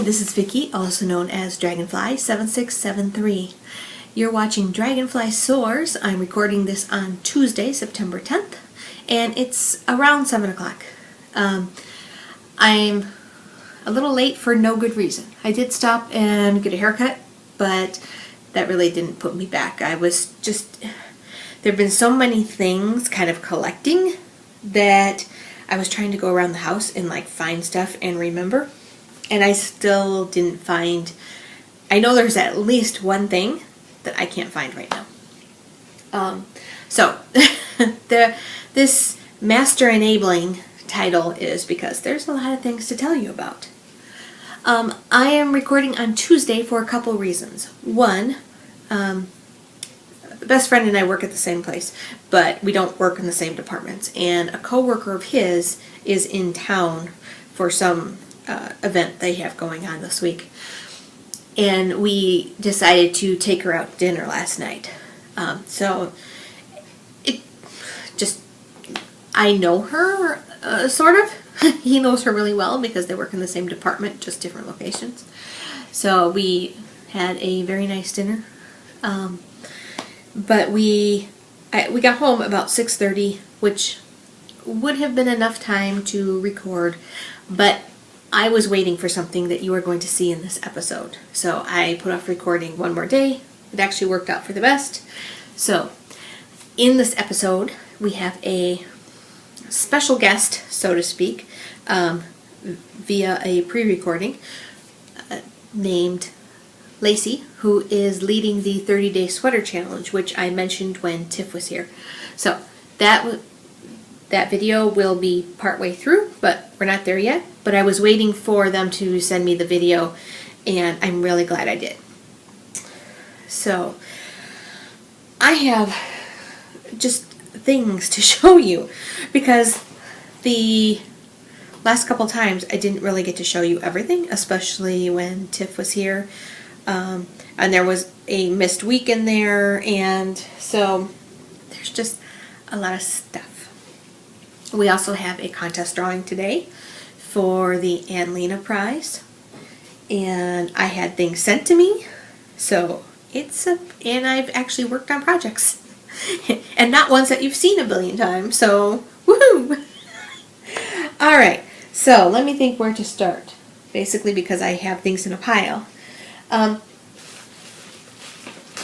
Hi, this is Vicky, also known as Dragonfly7673. You're watching DragonflySoars. I'm recording this on Tuesday, September 10th, and it's around 7 o'clock. I'm a little late for no good reason. I did stop and get a haircut, but that really didn't put me back. I was just, there have been so many things kind of collecting that I was trying to go around the house and find stuff and remember. And I still didn't find, I know there's at least one thing that I can't find right now. This Master Enabling title is because there's a lot of things to tell you about. I am recording on Tuesday for a couple reasons. One, best friend and I work at the same place, but we don't work in the same departments. And a coworker of his is in town for some event they have going on this week, and we decided to take her out to dinner last night. So it just, I know her sort of. He knows her really well because they work in the same department, just different locations. So we had a very nice dinner, but we got home about 6:30, which would have been enough time to record, but I was waiting for something that you are going to see in this episode. So I put off recording one more day. It actually worked out for the best. So in this episode, we have a special guest, so to speak, via a pre-recording, named Lacey, who is leading the 30-day sweater challenge, which I mentioned when Tiff was here. So that video will be partway through, but we're not there yet. But I was waiting for them to send me the video, and I'm really glad I did. So I have just things to show you, because the last couple times I didn't really get to show you everything, especially when Tiff was here. And there was a missed week in there, and so there's just a lot of stuff. We also have a contest drawing today for the Ann Lena prize, and I had things sent to me, so and I've actually worked on projects, and not ones that you've seen a billion times, so woohoo! Alright, so let me think where to start, basically because I have things in a pile. Alright,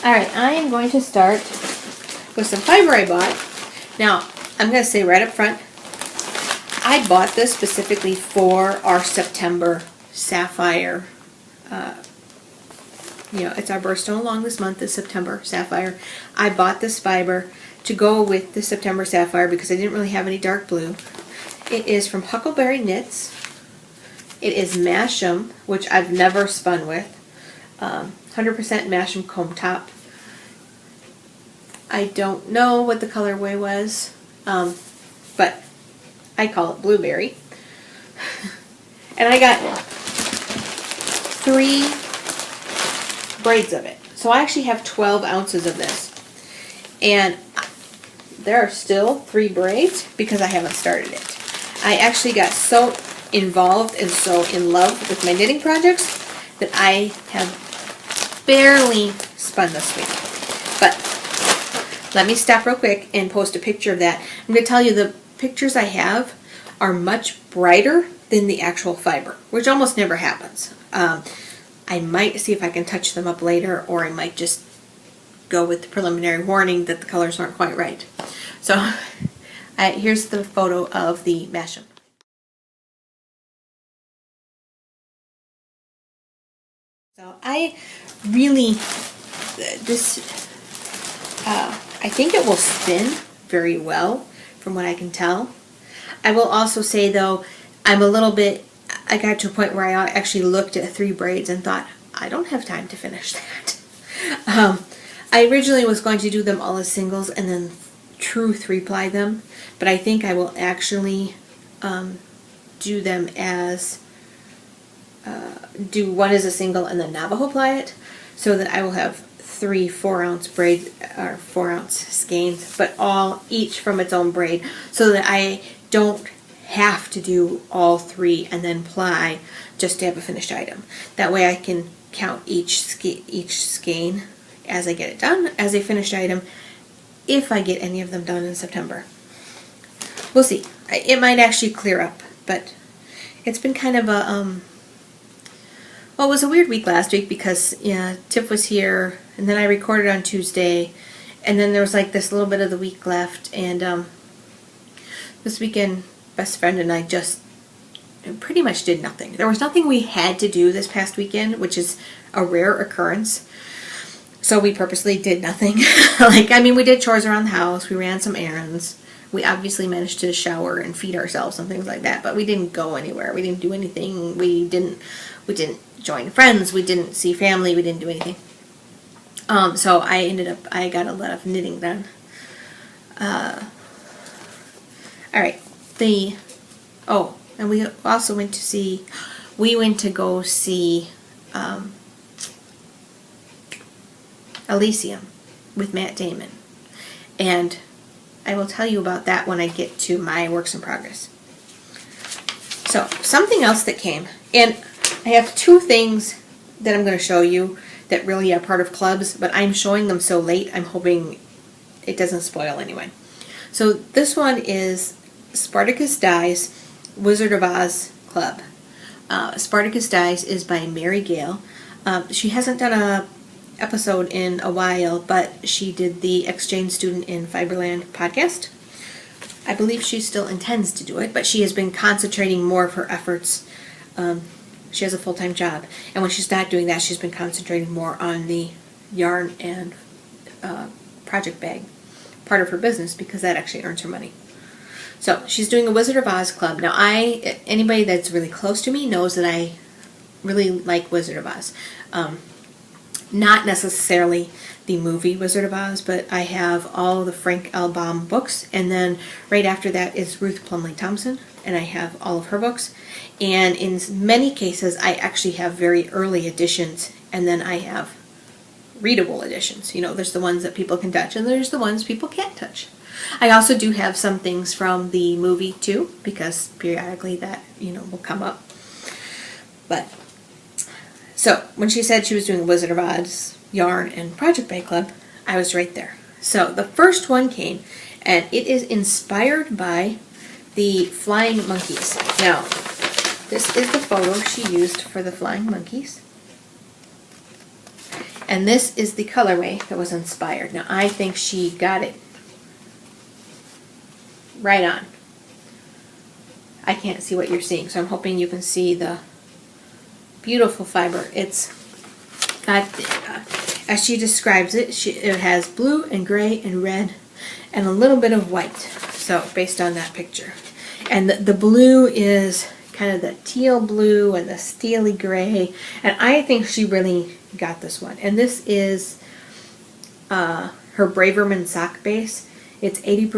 I am going to start with some fiber I bought. Now, I'm going to say right up front, I bought this specifically for our September Sapphire. It's our birthstone along this month, is September Sapphire. I bought this fiber to go with the September Sapphire because I didn't really have any dark blue. It is from Huckleberry Knits. It is Masham, which I've never spun with. 100% Masham comb top. I don't know what the colorway was, but I call it blueberry. And I got 3 braids of it. So I actually have 12 ounces of this. And there are still 3 braids because I haven't started it. I actually got so involved and so in love with my knitting projects that I have barely spun this week. But let me stop real quick and post a picture of that. I'm going to tell you the pictures I have are much brighter than the actual fiber, which almost never happens. I might see if I can touch them up later, or I might just go with the preliminary warning that the colors aren't quite right. So here's the photo of the Masham. So I really, I think it will spin very well from what I can tell. I will also say though, I got to a point where I actually looked at 3 braids and thought, I don't have time to finish that. I originally was going to do them all as singles and then true 3-ply them, but I think I will actually do them as, do one as a single and then Navajo ply it, so that I will have 3 4-ounce braids, or 4-ounce skeins, but each from its own braid, so that I don't have to do all 3 and then ply just to have a finished item. That way I can count each skein as I get it done as a finished item if I get any of them done in September. We'll see. It might actually clear up, but it's been kind of a well, it was a weird week last week because Tiff was here, and then I recorded on Tuesday, and then there was like this little bit of the week left, and this weekend, best friend and I just pretty much did nothing. There was nothing we had to do this past weekend, which is a rare occurrence. So we purposely did nothing. We did chores around the house. We ran some errands. We obviously managed to shower and feed ourselves and things like that, but we didn't go anywhere. We didn't do anything. We didn't join friends. We didn't see family. We didn't do anything. So I got a lot of knitting done. All right. And we also went to go see Elysium with Matt Damon. And I will tell you about that when I get to my works in progress. So, something else that came, and I have 2 things that I'm going to show you that really are part of clubs, but I'm showing them so late, I'm hoping it doesn't spoil anyway. So, this one is Spartacus Dies Wizard of Oz Club. Spartacus Dies is by Mary Gale. She hasn't done a episode in a while, but she did the Exchange Student in Fiberland podcast. I believe she still intends to do it, but she has been concentrating more of her efforts. She has a full-time job, and when she's not doing that, she's been concentrating more on the yarn and project bag part of her business, because that actually earns her money. So she's doing a Wizard of Oz club. Now, anybody that's really close to me knows that I really like Wizard of Oz. Not necessarily the movie Wizard of Oz, but I have all the Frank L. Baum books, and then right after that is Ruth Plumley Thompson, and I have all of her books. And in many cases, I actually have very early editions, and then I have readable editions. There's the ones that people can touch, and there's the ones people can't touch. I also do have some things from the movie too, because periodically that, will come up. But so when she said she was doing Wizard of Oz yarn and project bag club, I was right there. So the first one came, and it is inspired by the flying monkeys. Now, this is the photo she used for the flying monkeys. And this is the colorway that was inspired. Now, I think she got it right on. I can't see what you're seeing, so I'm hoping you can see the beautiful fiber. It's got, as she describes it, it has blue and gray and red and a little bit of white. So based on that picture. And the blue is kind of the teal blue and the steely gray. And I think she really got this one. And this is her Braverman sock base. It's 80%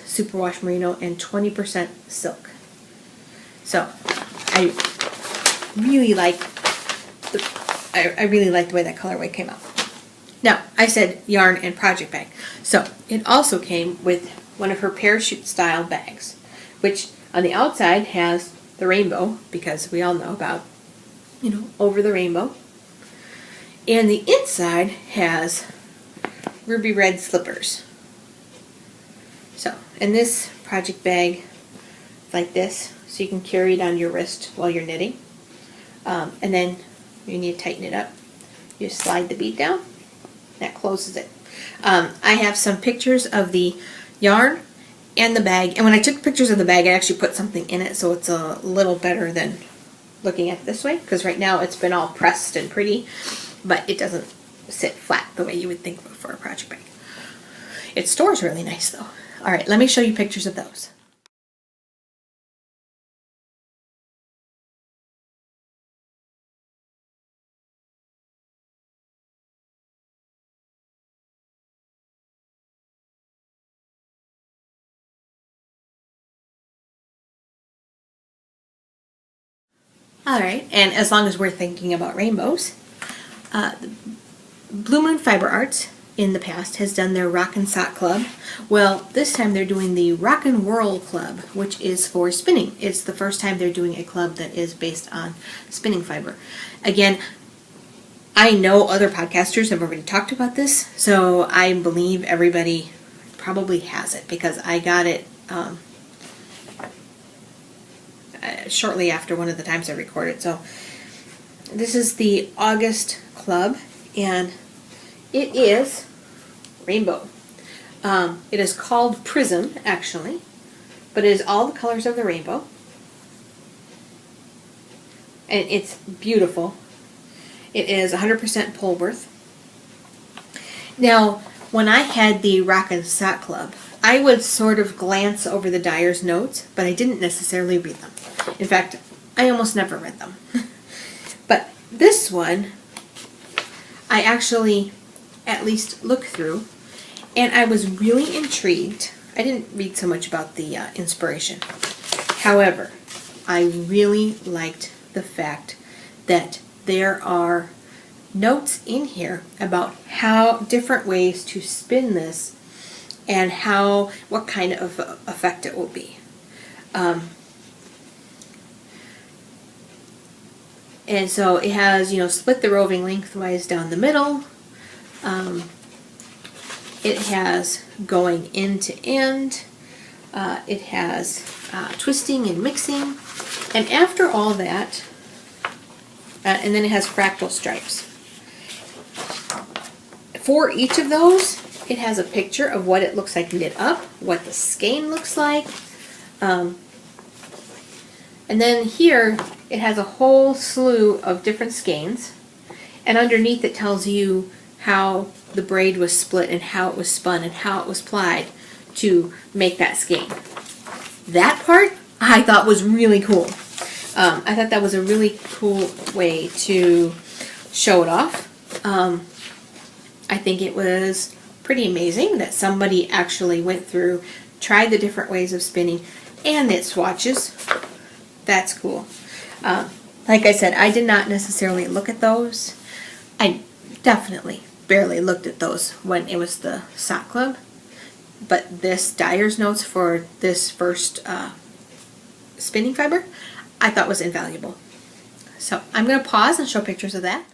superwash merino and 20% silk. So I really like the way that colorway came out. Now, I said yarn and project bag. So it also came with one of her parachute style bags, which on the outside has the rainbow, because we all know about, over the rainbow. And the inside has ruby red slippers. So, and this project bag, like this, so you can carry it on your wrist while you're knitting. And then you need to tighten it up. You slide the bead down. That closes it. I have some pictures of the yarn and the bag. And when I took pictures of the bag, I actually put something in it, so it's a little better than looking at it this way. Because right now it's been all pressed and pretty, but it doesn't sit flat the way you would think for a project bag. It stores really nice though. All right, let me show you pictures of those. Alright, and as long as we're thinking about rainbows, Blue Moon Fiber Arts in the past has done their Rock and Sock Club. Well, this time they're doing the Rock and Whirl Club, which is for spinning. It's the first time they're doing a club that is based on spinning fiber. Again, I know other podcasters have already talked about this, so I believe everybody probably has it because I got it shortly after one of the times I recorded. So this is the August club, and it is rainbow. It is called Prism, actually, but it is all the colors of the rainbow, and it's beautiful. It is 100% Polworth. Now, when I had the Rock and Sock Club, I would sort of glance over the dyer's notes, but I didn't necessarily read them. In fact, I almost never read them. But this one, I actually at least looked through, and I was really intrigued. I didn't read so much about the inspiration. However, I really liked the fact that there are notes in here about how different ways to spin this and what kind of effect it will be. And so it has, split the roving lengthwise down the middle. It has going end to end. It has twisting and mixing. And after all that, and then it has fractal stripes. For each of those, it has a picture of what it looks like knit up, what the skein looks like. And then here, it has a whole slew of different skeins. And underneath it tells you how the braid was split and how it was spun and how it was plied to make that skein. That part I thought was really cool. I thought that was a really cool way to show it off. I think it was pretty amazing that somebody actually went through, tried the different ways of spinning, and knit swatches. That's cool. Like I said, I did not necessarily look at those. I definitely barely looked at those when it was the sock club. But this dyer's notes for this first spinning fiber, I thought was invaluable. So I'm going to pause and show pictures of that.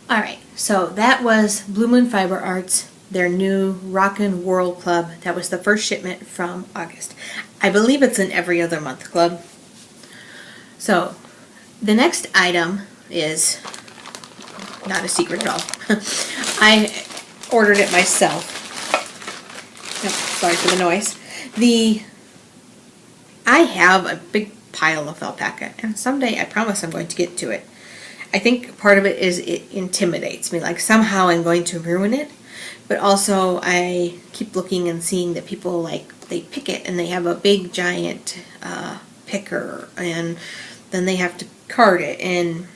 Alright, so that was Blue Moon Fiber Arts, their new Rock and Whirl Club. That was the first shipment from August. I believe it's an every other month club. So the next item is not a secret at all. I ordered it myself. Oh, sorry for the noise. I have a big pile of alpaca, and someday I promise I'm going to get to it. I think part of it is it intimidates me, like somehow I'm going to ruin it, but also I keep looking and seeing that people they pick it and they have a big giant picker, and then they have to card it, and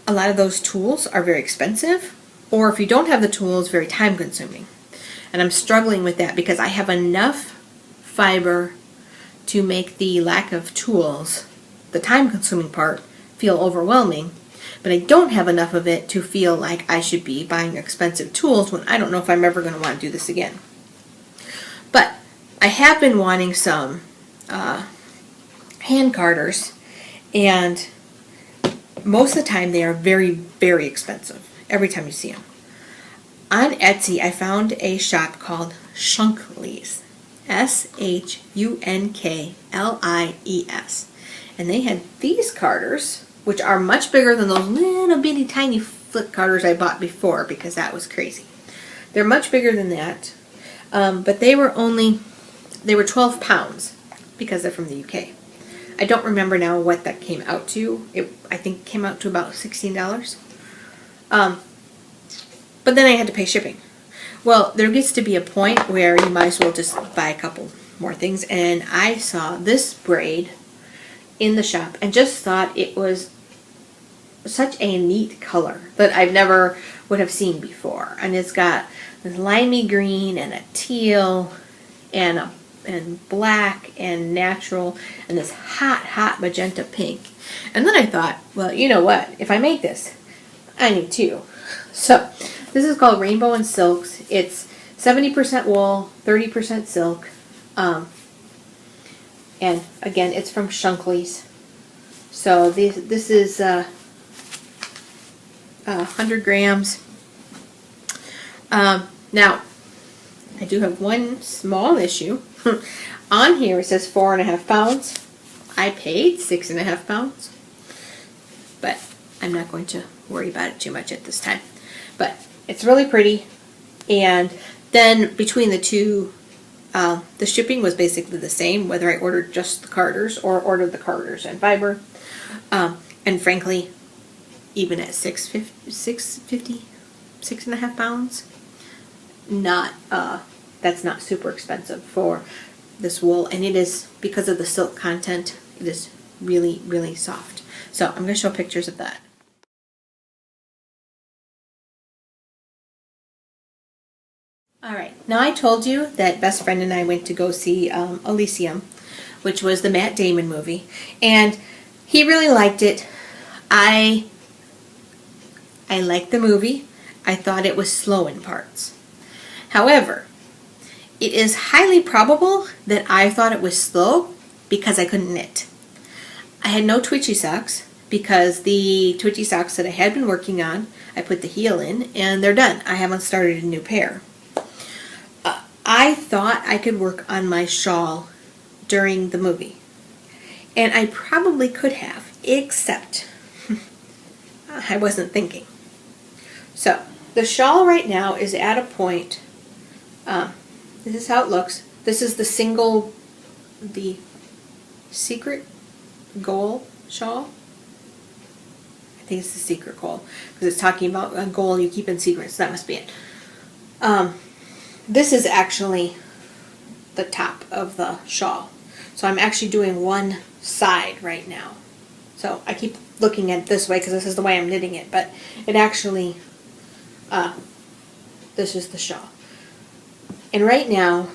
a lot of those tools are very expensive, or if you don't have the tools, very time consuming. And I'm struggling with that because I have enough fiber to make the lack of tools, the time consuming part, feel overwhelming, but I don't have enough of it to feel like I should be buying expensive tools when I don't know if I'm ever going to want to do this again. But I have been wanting some hand carders, and most of the time they are very, very expensive every time you see them. On Etsy, I found a shop called Shunklies, Shunklies, and they had these carders, which are much bigger than those little bitty tiny flip carders I bought before, because that was crazy. They're much bigger than that, but they were 12 pounds because they're from the UK. I don't remember now what that came out to. I think it came out to about $16. But then I had to pay shipping. Well, there gets to be a point where you might as well just buy a couple more things, and I saw this braid in the shop and just thought it was such a neat color that I've never would have seen before. And it's got this limey green and a teal and black and natural and this hot magenta pink. And then I thought, well, you know what? If I make this, I need two. So this is called Rainbow and Silks. It's 70% wool, 30% silk. And again, it's from Shankly's. So this is 100 grams. Now, I do have one small issue. On here it says 4.5 pounds. I paid 6.5 pounds. But I'm not going to worry about it too much at this time. But it's really pretty. And then between the two, the shipping was basically the same, whether I ordered just the Carters or ordered the Carters and fiber. And frankly, even at 6.5 pounds, that's not super expensive for this wool. And it is, because of the silk content, it is really, really soft. So I'm going to show pictures of that. Alright, now I told you that best friend and I went to go see Elysium, which was the Matt Damon movie, and he really liked it. I liked the movie. I thought it was slow in parts. However, it is highly probable that I thought it was slow because I couldn't knit. I had no twitchy socks because the twitchy socks that I had been working on, I put the heel in and they're done. I haven't started a new pair. I thought I could work on my shawl during the movie. And I probably could have, except I wasn't thinking. So, the shawl right now is at a point, this is how it looks. This is the secret goal shawl. I think it's the secret goal, because it's talking about a goal you keep in secret, so that must be it. This is actually the top of the shawl. So I'm actually doing one side right now. So I keep looking at it this way because this is the way I'm knitting it, but it actually, this is the shawl. And right now,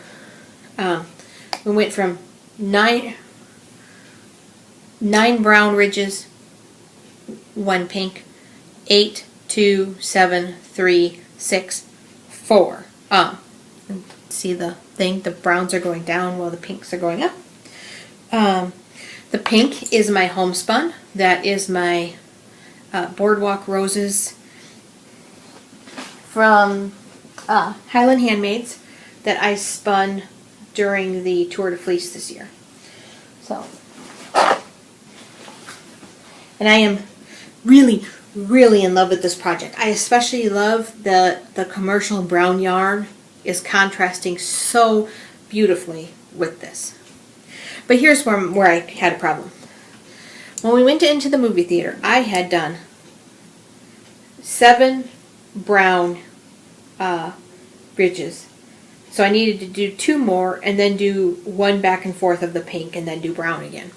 we went from nine brown ridges, 1 pink, 8, 2, 7, 3, 6, 4. See the thing? The browns are going down while the pinks are going up. The pink is my homespun. That is my Boardwalk Roses from Highland Handmaids that I spun during the Tour de Fleece this year. So, and I am really, really in love with this project. I especially love the commercial brown yarn is contrasting so beautifully with this. But here's where I had a problem. When we went into the movie theater, I had done 7 brown ridges. So I needed to do 2 more and then do 1 back and forth of the pink and then do brown again.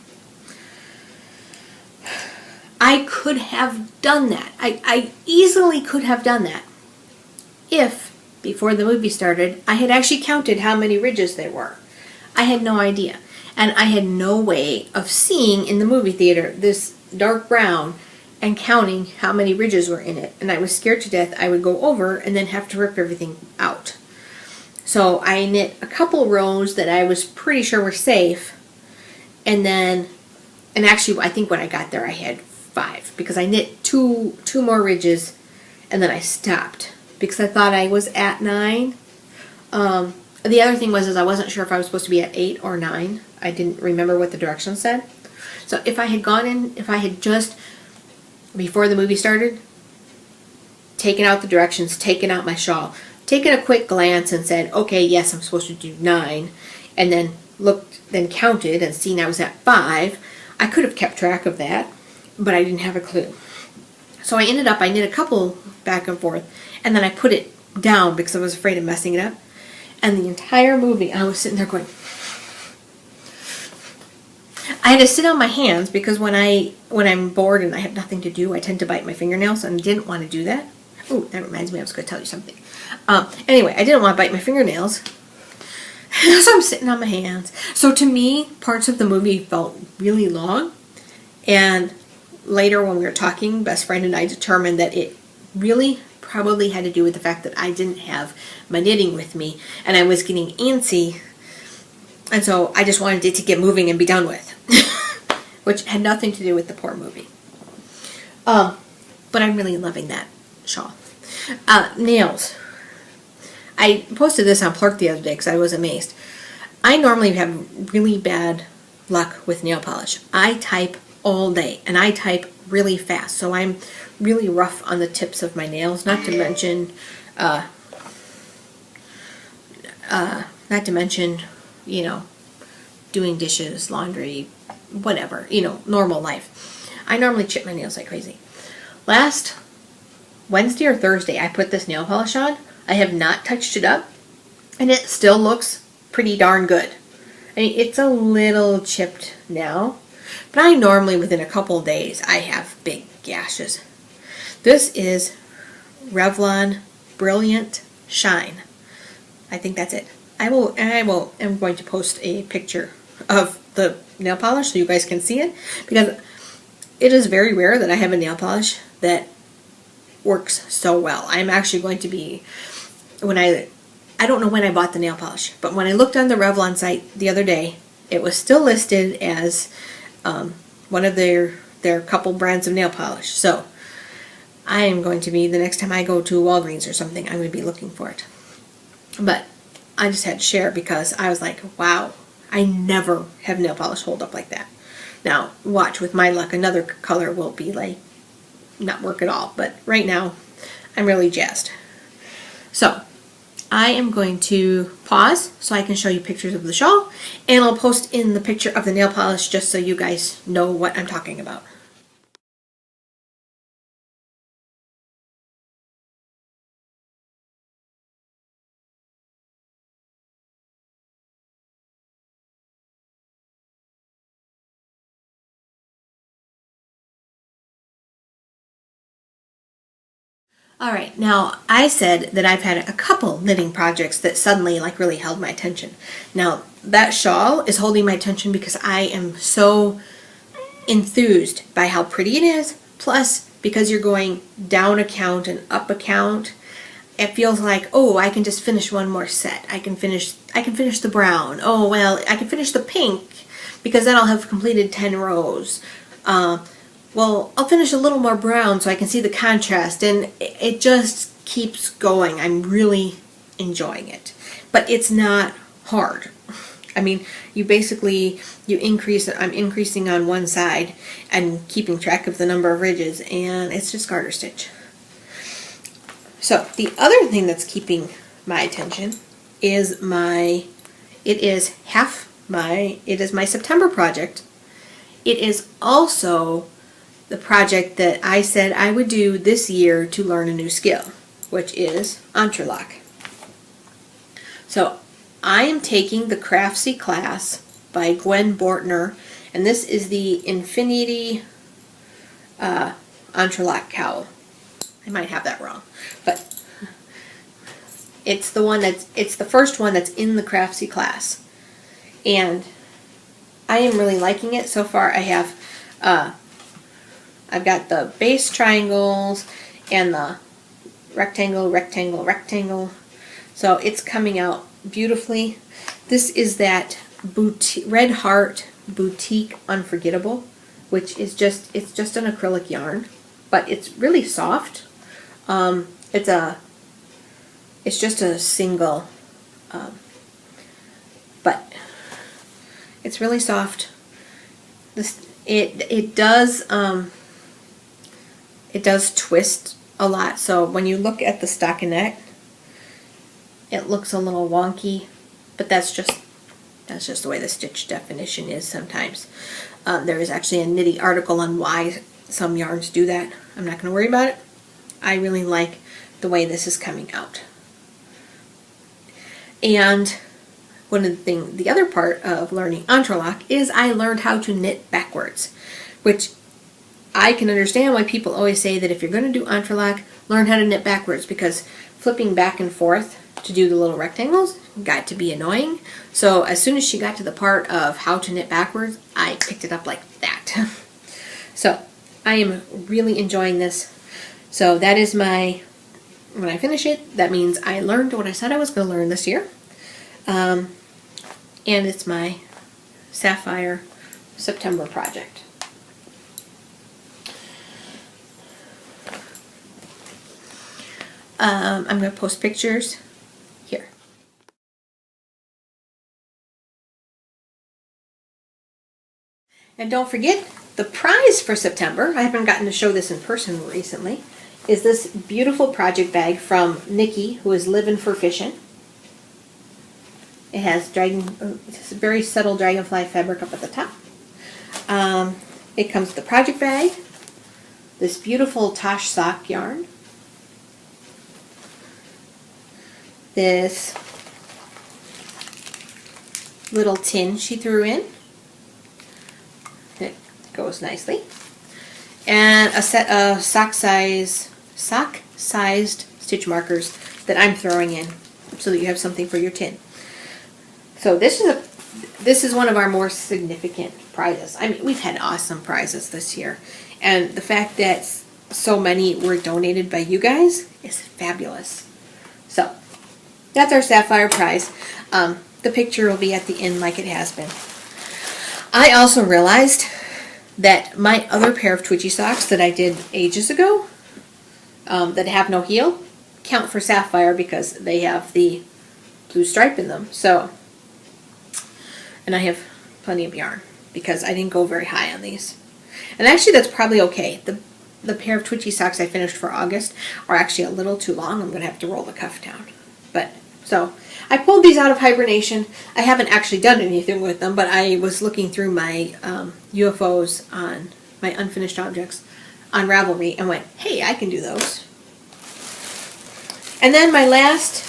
I could have done that. I easily could have done that if, before the movie started, I had actually counted how many ridges there were. I had no idea. And I had no way of seeing in the movie theater this dark brown and counting how many ridges were in it. And I was scared to death I would go over and then have to rip everything out. So I knit a couple rows that I was pretty sure were safe. And actually I think when I got there I had 5 because I knit two more ridges and then I stopped because I thought I was at 9. The other thing was I wasn't sure if I was supposed to be at 8 or 9. I didn't remember what the directions said. So if I had just, before the movie started, taken out the directions, taken out my shawl, taken a quick glance and said, okay, yes, I'm supposed to do 9, and then counted and seen I was at 5, I could have kept track of that, but I didn't have a clue. So I knit a couple back and forth, and then I put it down because I was afraid of messing it up. And the entire movie, I was sitting there going, I had to sit on my hands because when I'm bored and I have nothing to do, I tend to bite my fingernails, and I didn't want to do that. Ooh, that reminds me, I was going to tell you something. Anyway, I didn't want to bite my fingernails. So I'm sitting on my hands. So to me, parts of the movie felt really long. And later when we were talking, best friend and I determined that it really probably had to do with the fact that I didn't have my knitting with me. And I was getting antsy. And so I just wanted it to get moving and be done with. Which had nothing to do with the poor movie. But I'm really loving that shawl. Nails. I posted this on Plurk the other day because I was amazed. I normally have really bad luck with nail polish. I type all day and I type really fast, so I'm really rough on the tips of my nails. Not to mention, you know, doing dishes, laundry, whatever, you know, normal life. I normally chip my nails like crazy. Last Wednesday or Thursday, I put this nail polish on. I have not touched it up, and it still looks pretty darn good. I mean, it's a little chipped now, but I normally, within a couple of days, I have big gashes. This is Revlon Brilliant Shine. I think that's it. I'm going to post a picture of the nail polish so you guys can see it, because it is very rare that I have a nail polish that works so well. I'm actually going to be, I don't know when I bought the nail polish, but when I looked on the Revlon site the other day, it was still listed as one of their couple brands of nail polish. So I am going to be, the next time I go to Walgreens or something, I'm going to be looking for it. But I just had to share because I was like, wow, I never have nail polish hold up like that. Now, watch, with my luck, another color will be like, not work at all. But right now, I'm really jazzed. So, I am going to pause so I can show you pictures of the shawl, and I'll post in the picture of the nail polish just so you guys know what I'm talking about. Alright, now I said that I've had a couple knitting projects that suddenly like really held my attention. Now that shawl is holding my attention because I am so enthused by how pretty it is, plus because you're going down a count and up a count, it feels like, oh, I can just finish one more set. I can finish the brown. Oh, well, I can finish the pink because then I'll have completed 10 rows. Well, I'll finish a little more brown so I can see the contrast, and it just keeps going. I'm really enjoying it. But it's not hard. I mean, I'm increasing on one side and keeping track of the number of ridges, and it's just garter stitch. So, the other thing that's keeping my attention is my September project. It is also the project that I said I would do this year to learn a new skill, which is entrelac. So I am taking the Craftsy class by Gwen Bortner, and this is the Infinity entrelac cowl. I might have that wrong, but it's the first one that's in the Craftsy class, and I am really liking it so far. I've got the base triangles and the rectangle, rectangle, rectangle. So it's coming out beautifully. This is that Red Heart Boutique Unforgettable, which is it's just an acrylic yarn, but it's really soft. It's just a single, but it's really soft. It does twist a lot, so when you look at the stockinette, it looks a little wonky, but that's just the way the stitch definition is sometimes. There is actually a Knitty article on why some yarns do that. I'm not going to worry about it. I really like the way this is coming out. And the other part of learning entrelac is I learned how to knit backwards, which I can understand why people always say that if you're going to do entrelac, learn how to knit backwards, because flipping back and forth to do the little rectangles got to be annoying. So as soon as she got to the part of how to knit backwards, I picked it up like that. So I am really enjoying this. So that is my, when I finish it, that means I learned what I said I was going to learn this year. And it's my Sapphire September project. I'm going to post pictures here. And don't forget, the prize for September, I haven't gotten to show this in person recently, is this beautiful project bag from Nikki, who is Living for Fishing. It has it's a very subtle dragonfly fabric up at the top. It comes with the project bag, this beautiful Tosh sock yarn, this little tin she threw in. It goes nicely. And a set of sock-sized stitch markers that I'm throwing in so that you have something for your tin. So this is one of our more significant prizes. I mean, we've had awesome prizes this year, and the fact that so many were donated by you guys is fabulous. So that's our Sapphire prize. The picture will be at the end like it has been. I also realized that my other pair of twitchy socks that I did ages ago, that have no heel, count for Sapphire because they have the blue stripe in them. So, and I have plenty of yarn because I didn't go very high on these. And actually that's probably okay. The pair of twitchy socks I finished for August are actually a little too long. I'm going to have to roll the cuff down. But, so, I pulled these out of hibernation. I haven't actually done anything with them, but I was looking through my UFOs on my unfinished objects on Ravelry and went, hey, I can do those. And then my last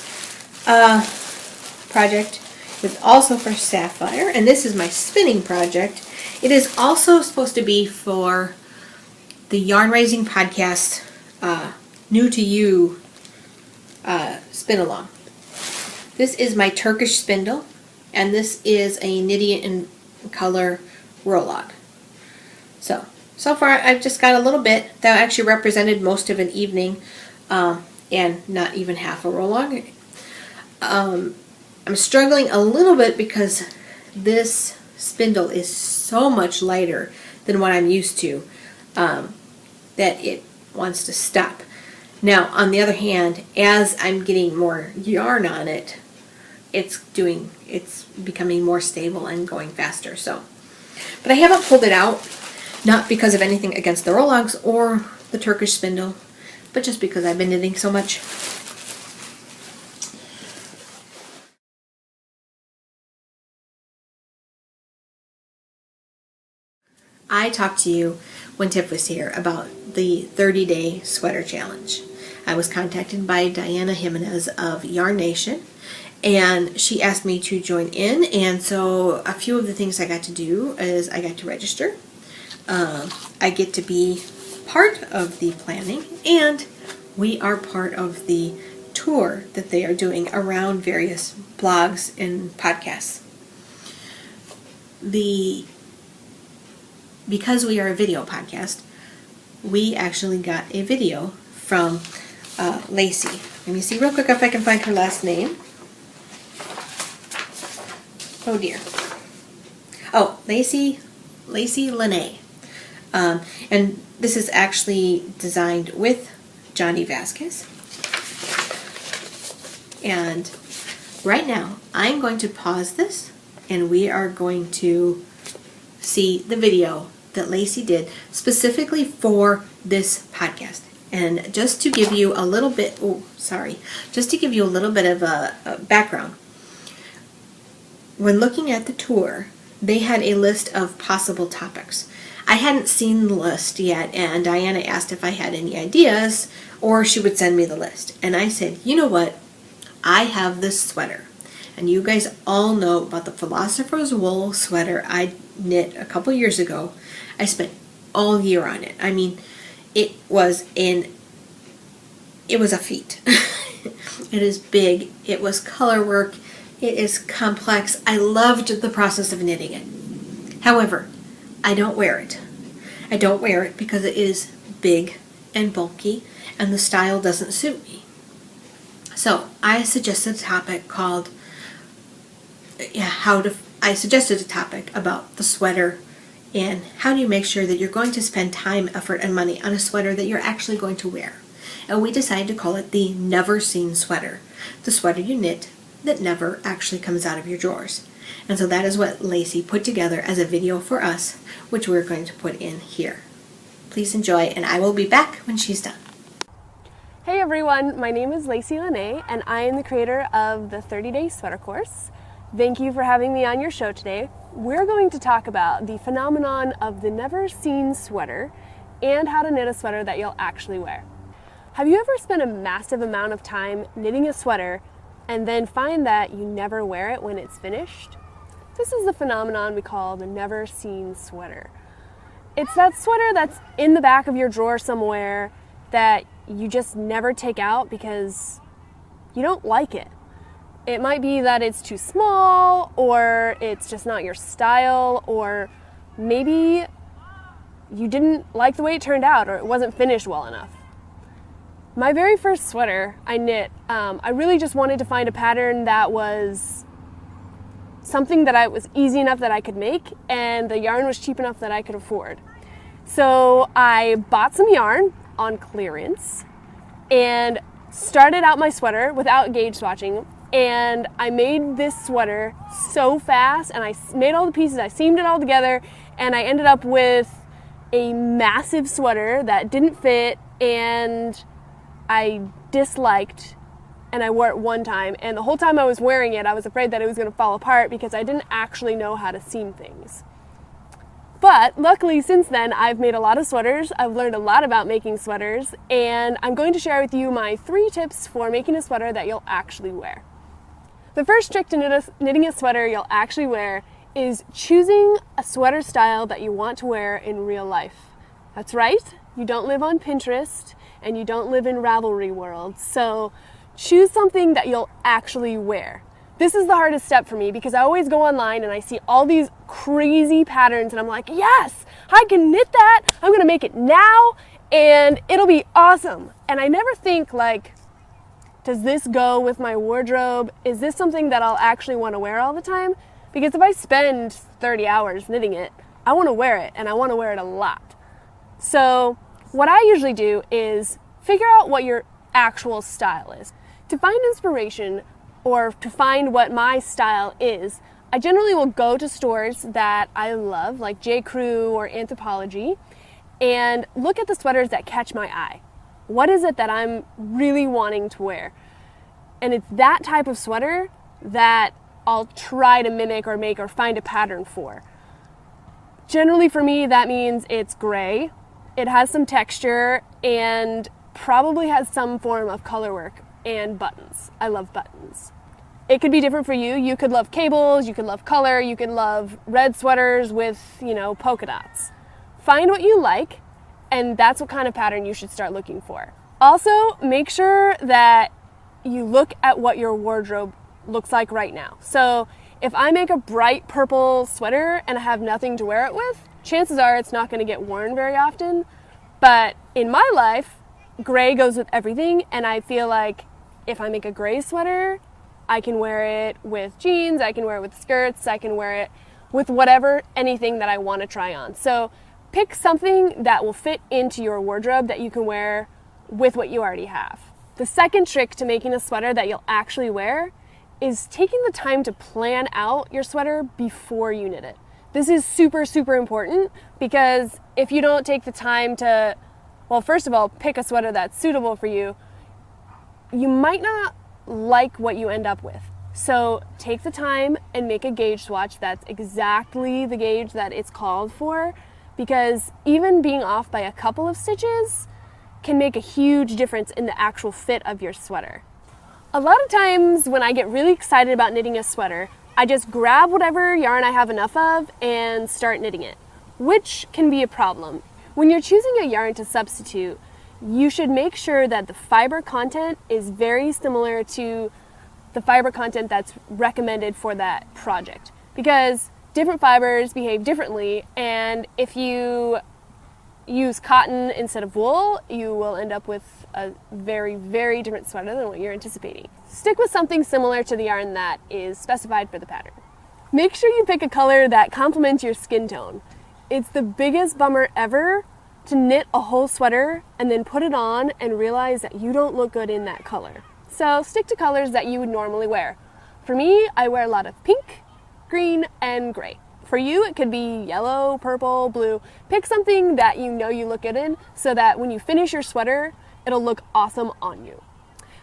project is also for Sapphire, and this is my spinning project. It is also supposed to be for the Yarn Raising Podcast New to You spin along. This is my Turkish spindle, and this is a Knitty in Color roll-log. So far I've just got a little bit that actually represented most of an evening, and not even half a roll-log. I'm struggling a little bit because this spindle is so much lighter than what I'm used to, that it wants to stop. Now, on the other hand, as I'm getting more yarn on it, it's becoming more stable and going faster. So, but I haven't pulled it out, not because of anything against the roll-logs or the Turkish spindle, but just because I've been knitting so much. I talked to you when Tiff was here about the 30-day sweater challenge. I was contacted by Diana Jimenez of Yarn Nation, and she asked me to join in, and so a few of the things I got to do is I got to register. I get to be part of the planning, and we are part of the tour that they are doing around various blogs and podcasts. Because we are a video podcast, we actually got a video from Lacey. Let me see real quick if I can find her last name. Oh dear. Oh, Lacey Lynnae. And this is actually designed with Johnny Vasquez. And right now, I'm going to pause this, and we are going to see the video that Lacey did specifically for this podcast. And just to give you a little bit, just to give you a little bit of a background. When looking at the tour, they had a list of possible topics. I hadn't seen the list yet, and Diana asked if I had any ideas, or she would send me the list. And I said, you know what? I have this sweater. And you guys all know about the Philosopher's Wool sweater I knit a couple years ago. I spent all year on it. I mean, it was an it was a feat. It is big. It was color work. It is complex. I loved the process of knitting it. However, I don't wear it. I don't wear it because it is big and bulky and the style doesn't suit me. So I suggested a topic called, I suggested a topic about the sweater and how do you make sure that you're going to spend time, effort, and money on a sweater that you're actually going to wear. And we decided to call it the never seen sweater. The sweater you knit that never actually comes out of your drawers. And so that is what Lacey put together as a video for us, which we're going to put in here. Please enjoy, and I will be back when she's done. Hey everyone, my name is Lacey Lynnae, and I am the creator of the 30-Day Sweater Course. Thank you for having me on your show today. We're going to talk about the phenomenon of the never seen sweater and how to knit a sweater that you'll actually wear. Have you ever spent a massive amount of time knitting a sweater and then find that you never wear it when it's finished? This is the phenomenon we call the never seen sweater. It's that sweater that's in the back of your drawer somewhere that you just never take out because you don't like it. It might be that it's too small, or it's just not your style, or maybe you didn't like the way it turned out, or it wasn't finished well enough. My very first sweater I knit, I really just wanted to find a pattern that was something that was easy enough that I could make, and the yarn was cheap enough that I could afford. So I bought some yarn on clearance and started out my sweater without gauge swatching, and I made this sweater so fast, and I made all the pieces, I seamed it all together, and I ended up with a massive sweater that didn't fit and I disliked, and I wore it one time, and the whole time I was wearing it I was afraid that it was going to fall apart because I didn't actually know how to seam things. But luckily since then I've made a lot of sweaters, I've learned a lot about making sweaters, and I'm going to share with you my 3 tips for making a sweater that you'll actually wear. The first trick to knitting a sweater you'll actually wear is choosing a sweater style that you want to wear in real life. That's right, you don't live on Pinterest and you don't live in Ravelry world, so choose something that you'll actually wear. This is the hardest step for me because I always go online and I see all these crazy patterns and I'm like, yes, I can knit that, I'm gonna make it now and it'll be awesome. And I never think like, does this go with my wardrobe? Is this something that I'll actually want to wear all the time? Because if I spend 30 hours knitting it, I want to wear it, and I want to wear it a lot. So what I usually do is figure out what your actual style is. To find inspiration or to find what my style is, I generally will go to stores that I love, like J. Crew or Anthropologie, and look at the sweaters that catch my eye. What is it that I'm really wanting to wear? And it's that type of sweater that I'll try to mimic or make or find a pattern for. Generally for me, that means it's gray, it has some texture, and probably has some form of color work and buttons. I love buttons. It could be different for you. You could love cables, you could love color, you could love red sweaters with, polka dots. Find what you like, and that's what kind of pattern you should start looking for. Also, make sure that you look at what your wardrobe looks like right now. So if I make a bright purple sweater and I have nothing to wear it with, chances are it's not going to get worn very often. But in my life, gray goes with everything, and I feel like if I make a gray sweater, I can wear it with jeans, I can wear it with skirts, I can wear it with anything that I want to try on. So pick something that will fit into your wardrobe that you can wear with what you already have. The second trick to making a sweater that you'll actually wear is taking the time to plan out your sweater before you knit it. This is super, super important because if you don't take the time to, first of all, pick a sweater that's suitable for you, you might not like what you end up with. So take the time and make a gauge swatch that's exactly the gauge that it's called for, because even being off by a couple of stitches can make a huge difference in the actual fit of your sweater. A lot of times when I get really excited about knitting a sweater, I just grab whatever yarn I have enough of and start knitting it, which can be a problem. When you're choosing a yarn to substitute, you should make sure that the fiber content is very similar to the fiber content that's recommended for that project, because different fibers behave differently, and if you use cotton instead of wool, you will end up with a very, very different sweater than what you're anticipating. Stick with something similar to the yarn that is specified for the pattern. Make sure you pick a color that complements your skin tone. It's the biggest bummer ever to knit a whole sweater and then put it on and realize that you don't look good in that color. So stick to colors that you would normally wear. For me, I wear a lot of pink, green, and gray. For you, it could be yellow, purple, blue. Pick something that you know you look good in so that when you finish your sweater, it'll look awesome on you.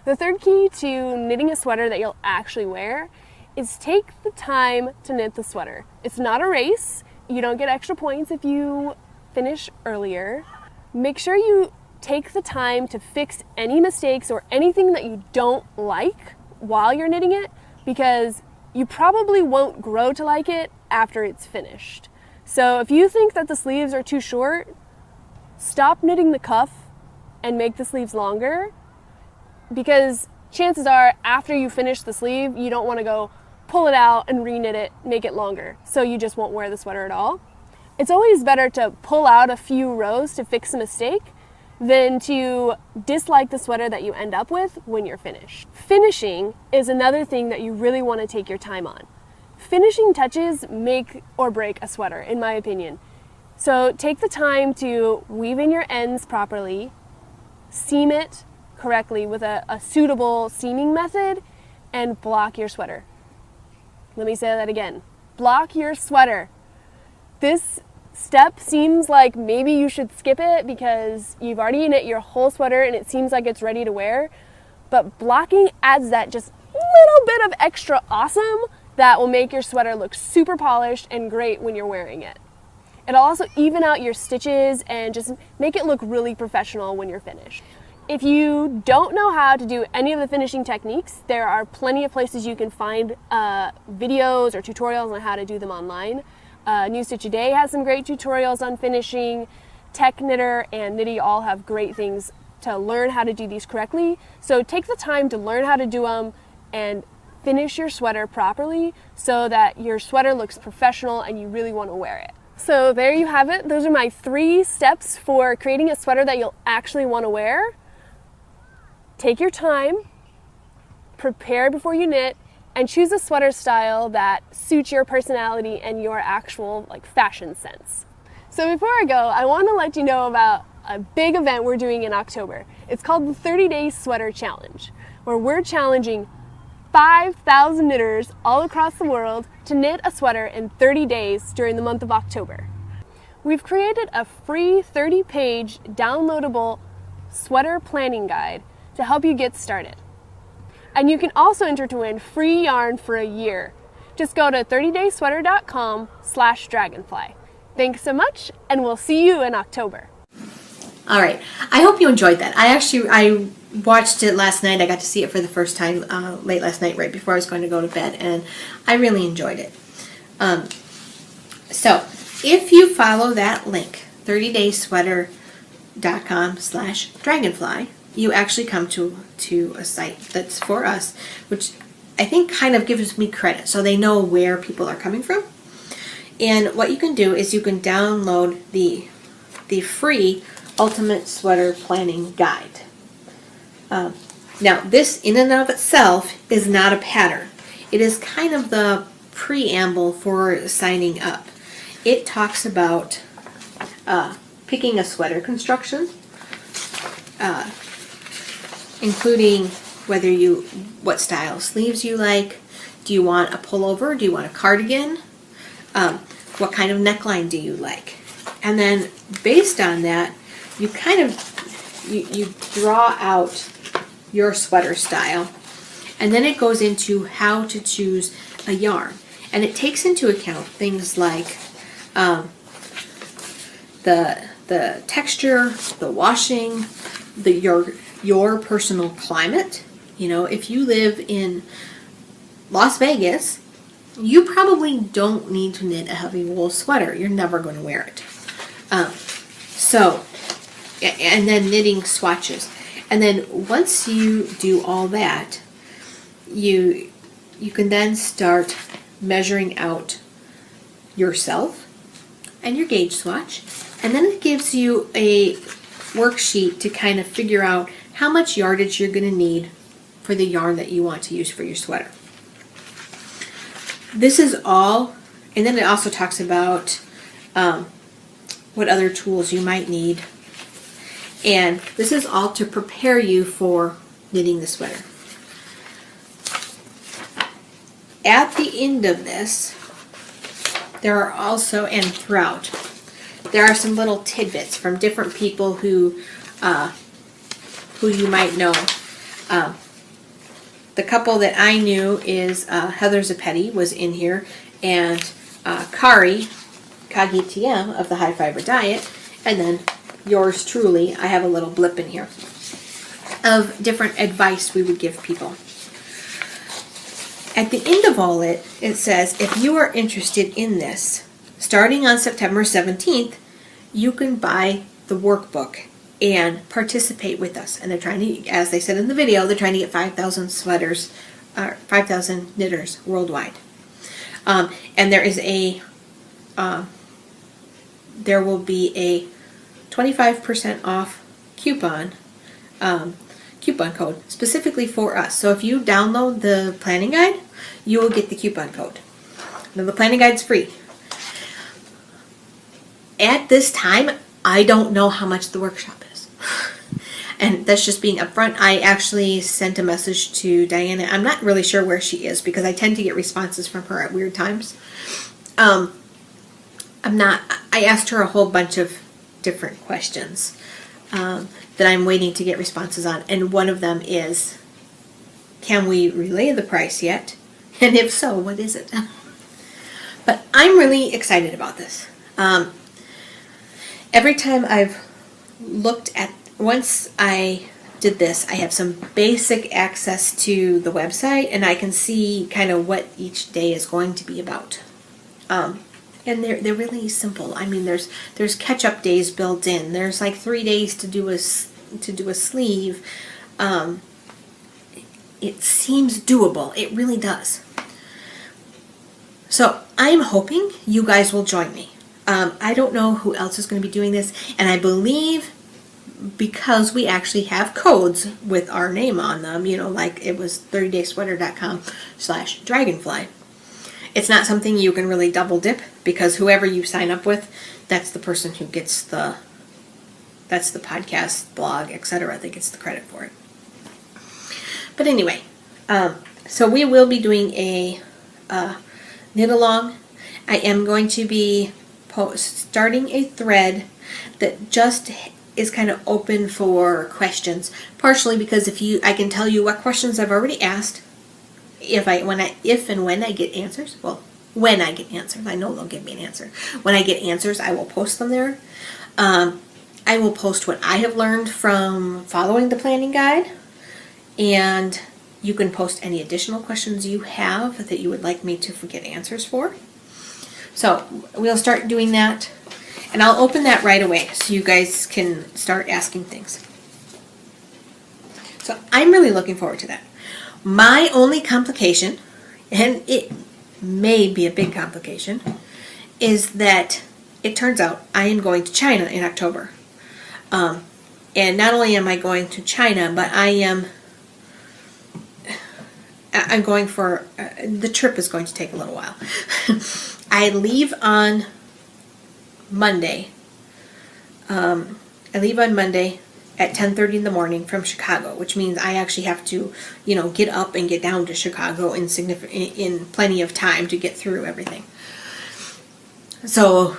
The third key to knitting a sweater that you'll actually wear is take the time to knit the sweater. It's not a race. You don't get extra points if you finish earlier. Make sure you take the time to fix any mistakes or anything that you don't like while you're knitting it, because you probably won't grow to like it after it's finished. So if you think that the sleeves are too short, stop knitting the cuff and make the sleeves longer, because chances are after you finish the sleeve, you don't want to go pull it out and re-knit it, make it longer, so you just won't wear the sweater at all. It's always better to pull out a few rows to fix a mistake than to dislike the sweater that you end up with when you're finished. Finishing is another thing that you really want to take your time on. Finishing touches make or break a sweater, in my opinion. So take the time to weave in your ends properly, seam it correctly with a suitable seaming method, and block your sweater. Let me say that again. Block your sweater. This step seems like maybe you should skip it because you've already knit your whole sweater and it seems like it's ready to wear, but blocking adds that just little bit of extra awesome that will make your sweater look super polished and great when you're wearing it. It'll also even out your stitches and just make it look really professional when you're finished. If you don't know how to do any of the finishing techniques, there are plenty of places you can find videos or tutorials on how to do them online. New Stitch A Day has some great tutorials on finishing. Tech Knitter and Knitty all have great things to learn how to do these correctly. So take the time to learn how to do them and finish your sweater properly so that your sweater looks professional and you really want to wear it. So there you have it. Those are my 3 steps for creating a sweater that you'll actually want to wear. Take your time, prepare before you knit, and choose a sweater style that suits your personality and your actual fashion sense. So before I go, I want to let you know about a big event we're doing in October. It's called the 30-Day Sweater Challenge, where we're challenging 5,000 knitters all across the world to knit a sweater in 30 days during the month of October. We've created a free 30-page downloadable sweater planning guide to help you get started. And you can also enter to win free yarn for a year. Just go to 30daysweater.com/dragonfly. Thanks so much, and we'll see you in October. All right. I hope you enjoyed that. I watched it last night. I got to see it for the first time late last night, right before I was going to go to bed, and I really enjoyed it. So if you follow that link, 30daysweater.com/dragonfly, you actually come to a site that's for us, which I think kind of gives me credit, so they know where people are coming from. And what you can do is you can download the free Ultimate Sweater Planning Guide. Now, this in and of itself is not a pattern. It is kind of the preamble for signing up. It talks about picking a sweater construction, including what style sleeves you like. Do you want a pullover? Do you want a cardigan? What kind of neckline do you like? And then based on that, you you draw out your sweater style, and then it goes into how to choose a yarn, and it takes into account things like the texture, the washing, your personal climate. You know, if you live in Las Vegas, you probably don't need to knit a heavy wool sweater. You're never going to wear it. So and then knitting swatches. And then once you do all that, you can then start measuring out yourself and your gauge swatch. And then it gives you a worksheet to kind of figure out how much yardage you're going to need for the yarn that you want to use for your sweater. This is all, and then it also talks about what other tools you might need. And this is all to prepare you for knitting the sweater. At the end of this, there are also, and throughout, there are some little tidbits from different people who you might know. The couple that I knew is Heather Zapetti was in here, and Kari Kagi-TM of the High Fiber Diet, and then yours truly. I have a little blip in here of different advice we would give people. At the end of all it says, if you are interested in this, starting on September 17th, you can buy the workbook and participate with us. And they're trying to, as they said in the video, they're trying to get 5,000 sweaters, 5,000 knitters worldwide. And there is there will be a 25% off coupon code specifically for us. So if you download the planning guide, you will get the coupon code. Now the planning guide's free. At this time, I don't know how much the workshop is. And that's just being upfront. I actually sent a message to Diana. I'm not really sure where she is because I tend to get responses from her at weird times. I asked her a whole bunch of different questions that I'm waiting to get responses on. And one of them is, can we relay the price yet? And if so, what is it? But I'm really excited about this. Every time I've looked at, once I did this, I have some basic access to the website and I can see kind of what each day is going to be about. And they're really simple. I mean, there's catch-up days built in. There's like 3 days to do a sleeve. It seems doable. It really does. So I'm hoping you guys will join me. I don't know who else is going to be doing this, and I believe because we actually have codes with our name on them, you know, like it was 30daysweater.com/dragonfly. It's not something you can really double dip because whoever you sign up with, that's the person who gets that's the podcast, blog, etc. that gets the credit for it. But anyway, so we will be doing a knit along. I am going to be starting a thread that just is kind of open for questions, partially because I can tell you what questions I've already asked. If and when I get answers, well, when I get answers, I know they'll give me an answer. When I get answers, I will post them there. I will post what I have learned from following the planning guide, and you can post any additional questions you have that you would like me to get answers for. So we'll start doing that, and I'll open that right away so you guys can start asking things. So I'm really looking forward to that. My only complication, and it may be a big complication, is that it turns out I am going to China in October. And not only am I going to China, but I'm going for, the trip is going to take a little while. I leave on Monday. I leave on Monday at 10:30 in the morning from Chicago, which means I actually have to, get up and get down to Chicago in plenty of time to get through everything. So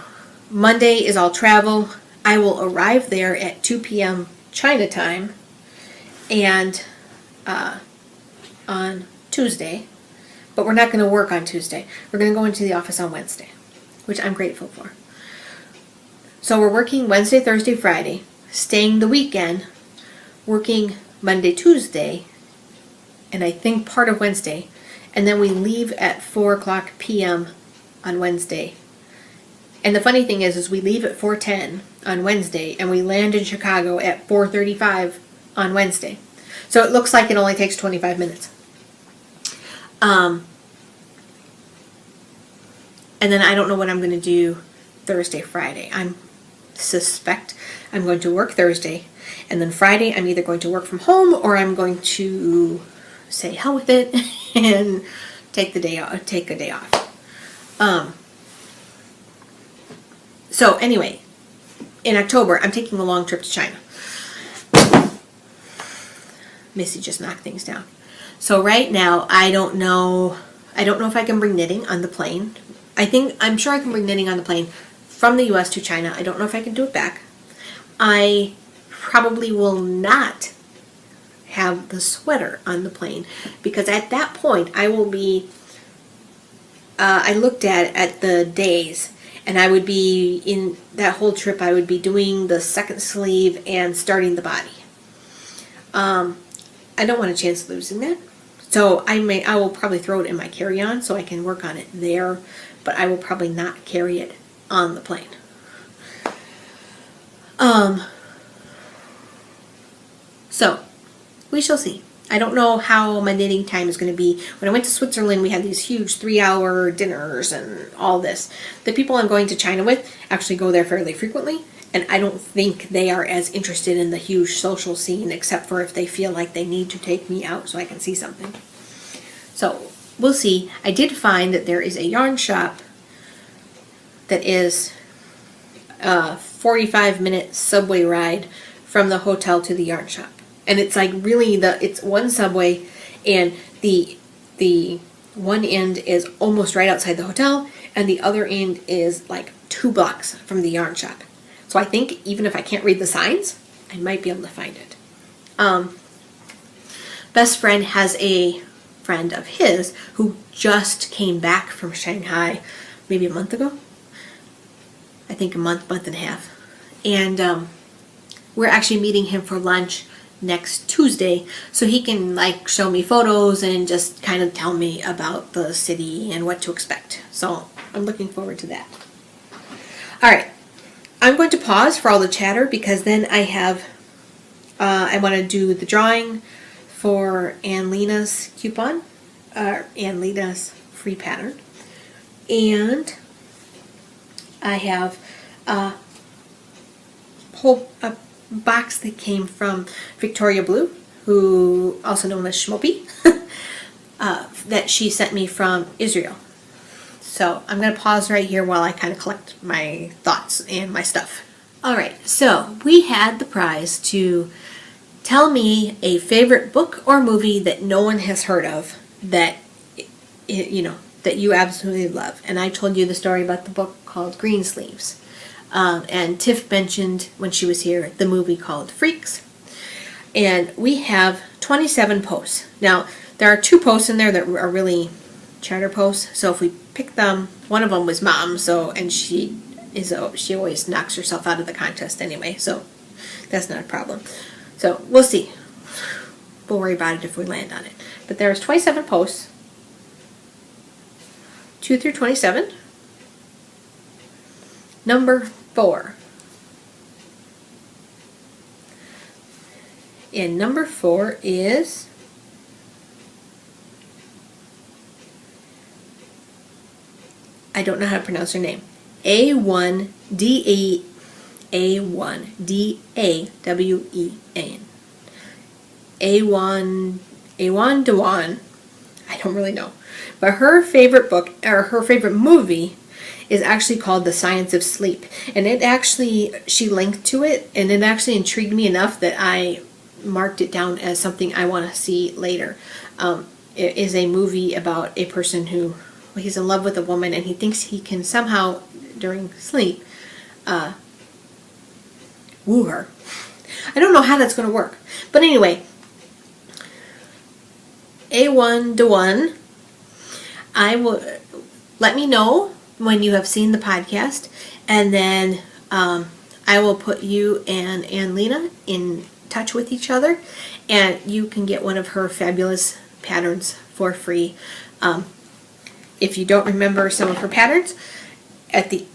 Monday is all travel. I will arrive there at 2 p.m. China time, and on Tuesday, but we're not going to work on Tuesday. We're going to go into the office on Wednesday, which I'm grateful for. So we're working Wednesday, Thursday, Friday, staying the weekend, working Monday, Tuesday, and I think part of Wednesday, and then we leave at 4 o'clock p.m. on Wednesday, And the funny thing is we leave at 4:10 on Wednesday, and we land in Chicago at 4:35 on Wednesday. So it looks like it only takes 25 minutes. And then I don't know what I'm going to do Thursday, Friday. Suspect I'm going to work Thursday, and then Friday I'm either going to work from home or I'm going to say hell with it and take a day off. So anyway, in October I'm taking a long trip to China. Missy just knocked things down. So right now I don't know if I can bring knitting on the plane. I'm sure I can bring knitting on the plane from the US to China. I don't know if I can do it back. I probably will not have the sweater on the plane, because at that point I will be, I looked at the days, and I would be, in that whole trip, I would be doing the second sleeve and starting the body. I don't want a chance of losing that. So I will probably throw it in my carry-on so I can work on it there, but I will probably not carry it on the plane. So we shall see. I don't know how my knitting time is going to be. When I went to Switzerland, we had these huge 3-hour dinners and all this. The people I'm going to China with actually go there fairly frequently, and I don't think they are as interested in the huge social scene, except for if they feel like they need to take me out so I can see something. So we'll see. I did find that there is a yarn shop that is a 45-minute subway ride from the hotel to the yarn shop. And it's like really it's one subway, and the one end is almost right outside the hotel, and the other end is like 2 blocks from the yarn shop. So I think even if I can't read the signs, I might be able to find it. Best friend has a friend of his who just came back from Shanghai maybe a month ago. I think a month and a half. And we're actually meeting him for lunch next Tuesday, so he can like show me photos and just kind of tell me about the city and what to expect. So I'm looking forward to that. Alright, I'm going to pause for all the chatter, because then I want to do the drawing for Ann Lena's coupon, Ann Lena's free pattern, and I have a box that came from Victoria Blue, who also known as Schmopey, that she sent me from Israel. So I'm going to pause right here while I kind of collect my thoughts and my stuff. Alright, so we had the prize to tell me a favorite book or movie that no one has heard of that that you absolutely love. And I told you the story about the book called Greensleeves. And Tiff mentioned when she was here the movie called Freaks. And we have 27 posts. Now, there are 2 posts in there that are really chatter posts. So if we pick them, one of them was Mom, and she always knocks herself out of the contest anyway, so that's not a problem. So we'll see. We'll worry about it if we land on it. But there's 27 posts, 2 through 27. Number 4. And number 4 is I don't know how to pronounce her name. A1DAWEAN. A1 Dewan. I don't really know. But her favorite book, or her favorite movie, is actually called The Science of Sleep. And she linked to it, and it actually intrigued me enough that I marked it down as something I want to see later. It is a movie about a person who, he's in love with a woman, and he thinks he can somehow, during sleep, woo her. I don't know how that's going to work. But anyway, A1 Dewan, let me know when you have seen the podcast, and then I will put you and Ann Lenae in touch with each other, and you can get one of her fabulous patterns for free. If you don't remember some of her patterns, at the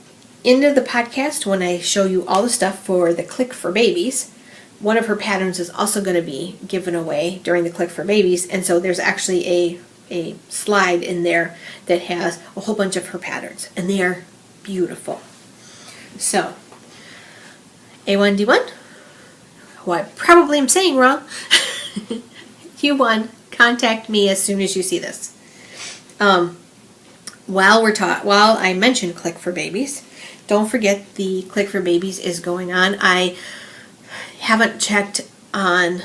end of the podcast, when I show you all the stuff for the Click for Babies, one of her patterns is also going to be given away during the Click for Babies, and so there's actually a slide in there that has a whole bunch of her patterns, and they are beautiful. So, A1D1, who I probably am saying wrong, you won. Contact me as soon as you see this. While I mentioned Click for Babies, don't forget the Click for Babies is going on. I haven't checked on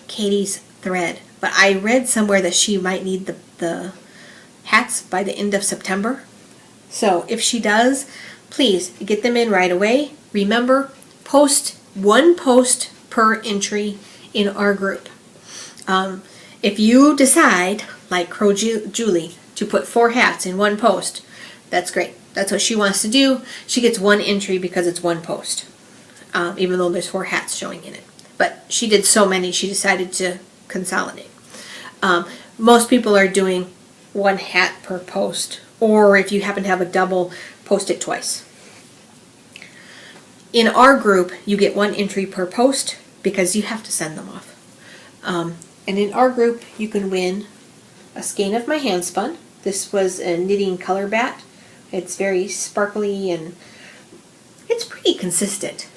Katie's thread, but I read somewhere that she might need the hats by the end of September. So if she does, please get them in right away. Remember, post one post per entry in our group. If you decide, like Crow Julie, to put 4 hats in one post, that's great. That's what she wants to do. She gets 1 entry because it's 1 post, even though there's 4 hats showing in it. But she did so many, she decided to consolidate. Most people are doing 1 hat per post, or if you happen to have a double, post it twice. In our group, you get 1 entry per post because you have to send them off. And in our group, you can win a skein of my hand spun. This was a knitting color bat. It's very sparkly and it's pretty consistent.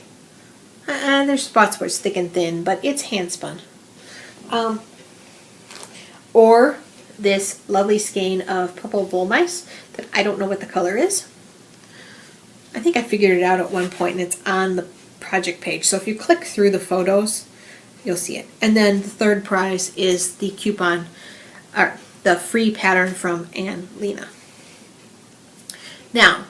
There's spots where it's thick and thin, but it's hand spun. Or this lovely skein of purple bull mice that I don't know what the color is. I think I figured it out at one point and it's on the project page. So if you click through the photos, you'll see it. And then the third prize is the coupon, or the free pattern from Lena. Now,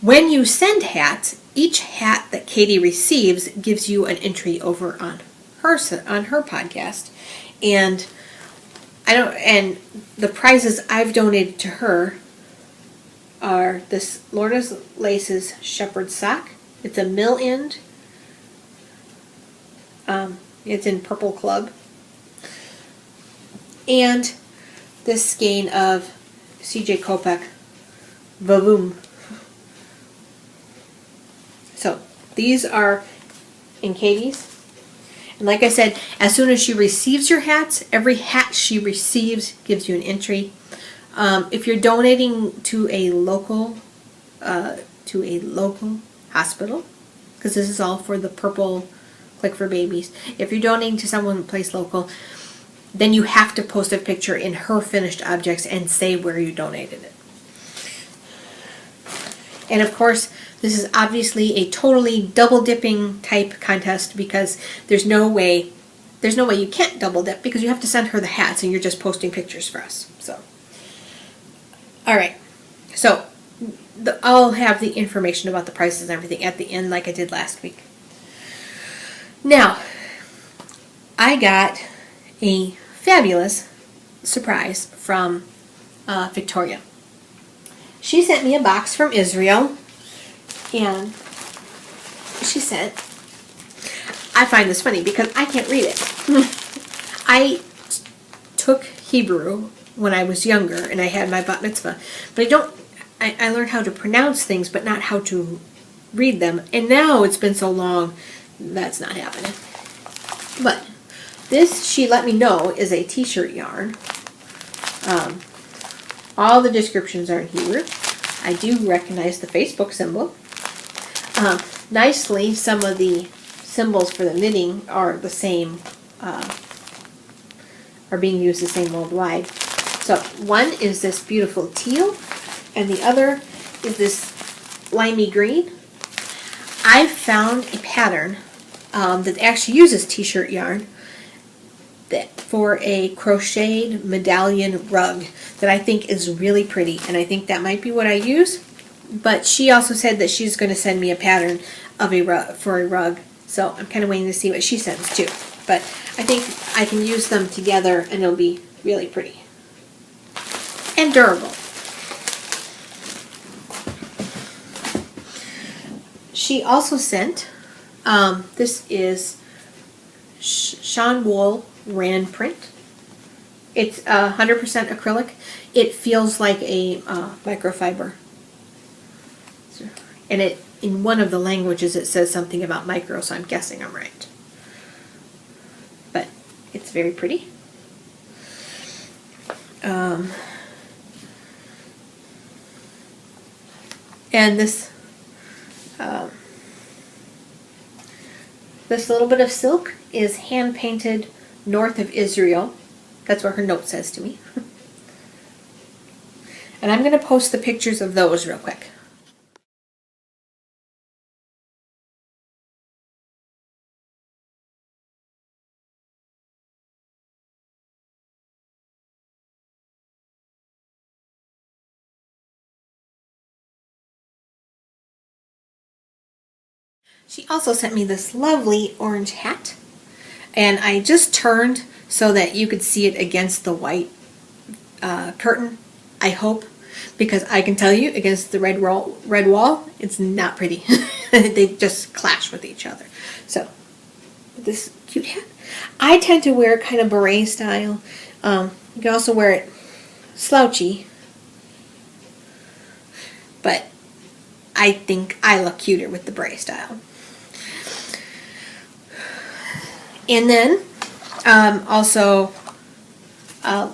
when you send hats, each hat that Katie receives gives you an entry over on her podcast, and the prizes I've donated to her are this Lorna's Laces Shepherd Sock. It's a mill end. It's in Purple Club. And this skein of CJ Kopek Vavoom. So these are in Katie's. And like I said, as soon as she receives your hats, every hat she receives gives you an entry. If you're donating to a local hospital, because this is all for the Purple Click for Babies. If you're donating to someone place local, then you have to post a picture in her finished objects and say where you donated it. And of course, this is obviously a totally double dipping type contest because there's no way you can't double dip because you have to send her the hats and you're just posting pictures for us. So, all right. So I'll have the information about the prices and everything at the end like I did last week. Now, I got a fabulous surprise from Victoria. She sent me a box from Israel, and she said, I find this funny because I can't read it. I took Hebrew when I was younger, and I had my bat mitzvah, but I learned how to pronounce things, but not how to read them, and now it's been so long, that's not happening. But this, she let me know, is a t-shirt yarn. All the descriptions are in Hebrew. I do recognize the Facebook symbol. Nicely, some of the symbols for the knitting are the same, are being used the same worldwide. So one is this beautiful teal, and the other is this limey green. I found a pattern that actually uses t-shirt yarn for a crocheted medallion rug that I think is really pretty, and I think that might be what I use. But she also said that she's going to send me a pattern of a rug for a rug, so I'm kind of waiting to see what she sends too. But I think I can use them together and it'll be really pretty and durable. She also sent, this is Sean Wool Rand print. It's 100% acrylic. It feels like a microfiber. And it, in one of the languages it says something about micro, so I'm guessing I'm right. But it's very pretty. And this this little bit of silk is hand painted north of Israel. That's what her note says to me. And I'm going to post the pictures of those real quick. She also sent me this lovely orange hat, and I just turned so that you could see it against the white curtain, I hope, because I can tell you against the red wall, it's not pretty. They just clash with each other. So, this cute hat. I tend to wear kind of beret style. You can also wear it slouchy, but I think I look cuter with the beret style. And then also a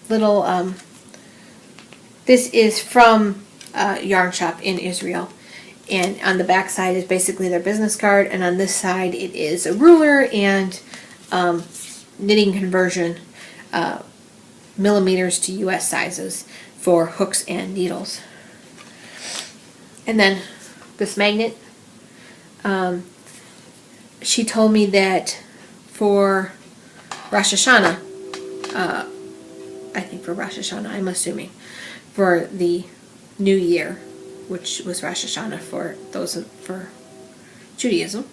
little, this is from a yarn shop in Israel, and on the back side is basically their business card, and on this side it is a ruler and knitting conversion, millimeters to US sizes for hooks and needles. And then this magnet, she told me that for Rosh Hashanah, I think for Rosh Hashanah, I'm assuming, for the New Year, which was Rosh Hashanah for those for Judaism,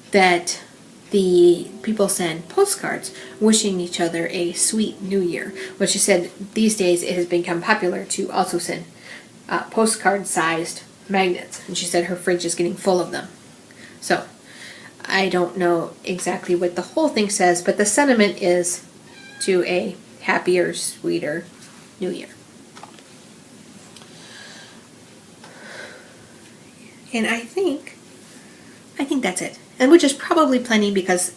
that the people send postcards wishing each other a sweet New Year. But she said these days it has become popular to also send postcard-sized magnets, and she said her fridge is getting full of them. So I don't know exactly what the whole thing says, but the sentiment is to a happier, sweeter New Year. And I think that's it. And which is probably plenty, because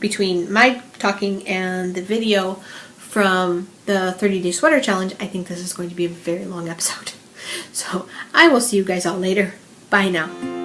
between my talking and the video from the 30-day sweater challenge, I think this is going to be a very long episode. So I will see you guys all later. Bye now.